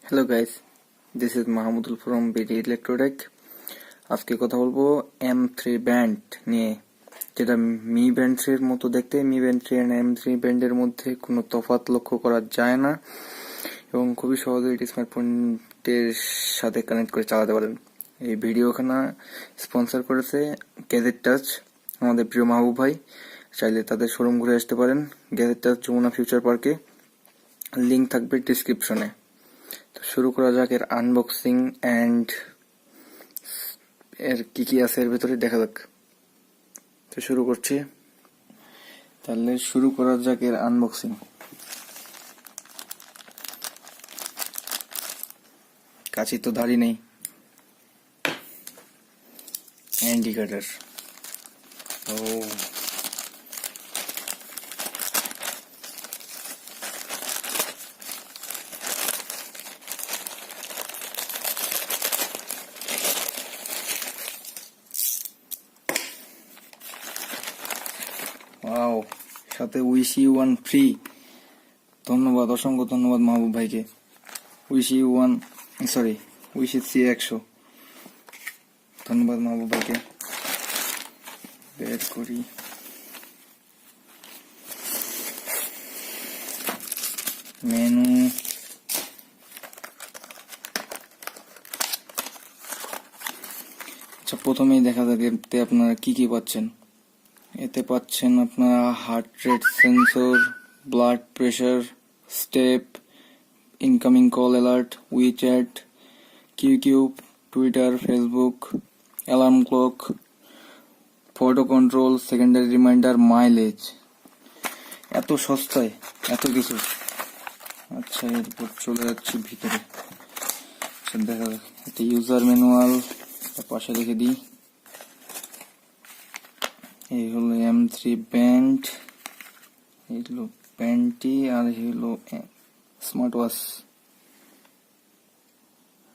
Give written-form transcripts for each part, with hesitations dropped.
Hello guys, this is Mahmudul from BD Electrotech. আজকে কথা বলবো M3 ব্যান্ড নিয়ে, যেটা মি ব্যান্ড 3 এর মতো দেখতে। মি ব্যান্ড 3 এন্ড M3 ব্যান্ডের মধ্যে কোনো তফাৎ লক্ষ্য করা যায় না এবং খুবই সহজে এটি স্মার্টফোনটির সাথে কানেক্ট করে চালাতে পারেন। এই ভিডিওখানা স্পন্সর করেছে গ্যাজেট টাচ, আমাদের প্রিয় মাহবুব ভাই। চাইলে তাদের শোরুম ঘুরে আসতে পারেন, গ্যাজেট টাচ যমুনা ফিউচার পার্কে। লিঙ্ক থাকবে ডিসক্রিপশনে। তো শুরু করা যাক এর আনবক্সিং অ্যান্ড এর কি আছে এর ভিতরে দেখা যাক। তো শুরু করছি, তাহলে শুরু করা যাক এর আনবক্সিং। কাছে তো দাড়ি নেই। ইন্ডিকেটর, ও ওয়াও, সাথে উইশ ইউ ওয়ান ফ্রি। ধন্যবাদ, অসংখ্য ধন্যবাদ মাহবুব ভাইকে। Wish you one, sorry, wish you see 100। ধন্যবাদ মাহবুব ভাইকে। বের করি, মেনু, আচ্ছা প্রথমেই দেখা যাক এতে আপনারা কি কি পাচ্ছেন। এতে পাচ্ছেন আপনারা heart rate sensor, blood pressure, step, incoming call alert, WeChat, কিউকিউব, Twitter, Facebook, alarm clock, photo control, secondary reminder, mileage. এত সস্তায় এত কিছু। আচ্ছা এরপর চলে যাচ্ছি ভিতরে। আচ্ছা দেখা যাক, এটা ইউজার ম্যানুয়াল, পাশে রেখে দিই। এই হলো M3 ব্যান্ড, এই হলো ব্যান্ডটি, আর এই হলো স্মার্ট ওয়াচ।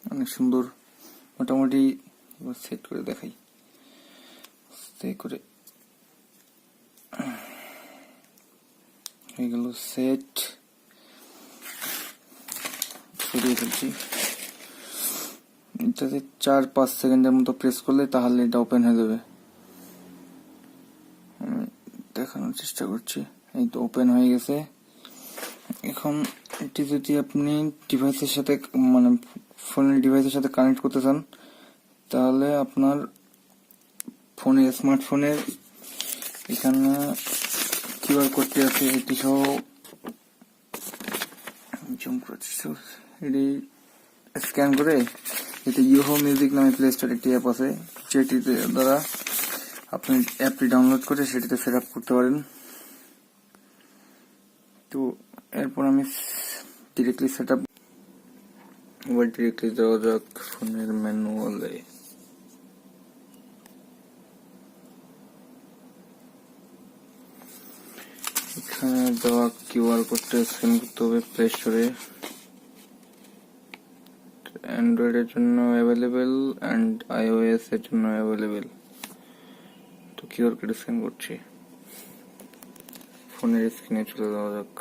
অনেক সুন্দর, মোটামুটি। এবার সেট করে দেখাই, করে হয়ে গেল সেট। সরিয়ে ফেলছি। এটাতে 4-5 সেকেন্ডের মতো প্রেস করলে তাহলে এটা ওপেন হয়ে যাবে। দেখানোর চেষ্টা করছি, এই তো ওপেন হয়ে গেছে। এখন এটি যদি আপনি ডিভাইসের সাথে, মানে ফোনের ডিভাইসের সাথে কানেক্ট করতে চান, তাহলে আপনার ফোনের, স্মার্টফোনের এখানে কিউআর কোডটি আছে, এটি সহ এটি স্ক্যান করে, এতে ইউহো মিউজিক নামে প্লে স্টোর একটি অ্যাপ আছে, যেটির দ্বারা আপনি অ্যাপটি ডাউনলোড করে সেটিতে সেট আপ করতে পারেন। তো এরপর আমি ডিরেক্টলি সেট আপ, এবার ডিরেক্টলি যাওয়া যাক ফোনের ম্যানুয়ালে। এখানে দেওয়া কিউআর কোডটা স্ক্যান করতে হবে প্লে স্টোরে। অ্যান্ড্রয়েডের জন্য অ্যাভেলেবেল অ্যান্ড iOS এর জন্য অ্যাভেলেবেল। তো কিউআর কোড স্ক্যান করছি, ফোনের স্ক্রিনে চলে যাওয়া যাক।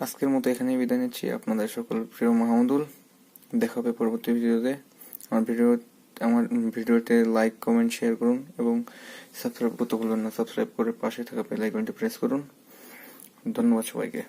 আজকের মতো এখানেই বিদায় নিচ্ছি। আপনাদের সকল প্রিয় মাহমুদুল। দেখা হবে পরবর্তী ভিডিওতে। আমার ভিডিওতে লাইক, কমেন্ট, শেয়ার করুন এবং সাবস্ক্রাইব করতে ভুলবেন না। সাবস্ক্রাইব করে পাশে থাকা বেল আইকনটি প্রেস করুন। ধন্যবাদ সবাইকে।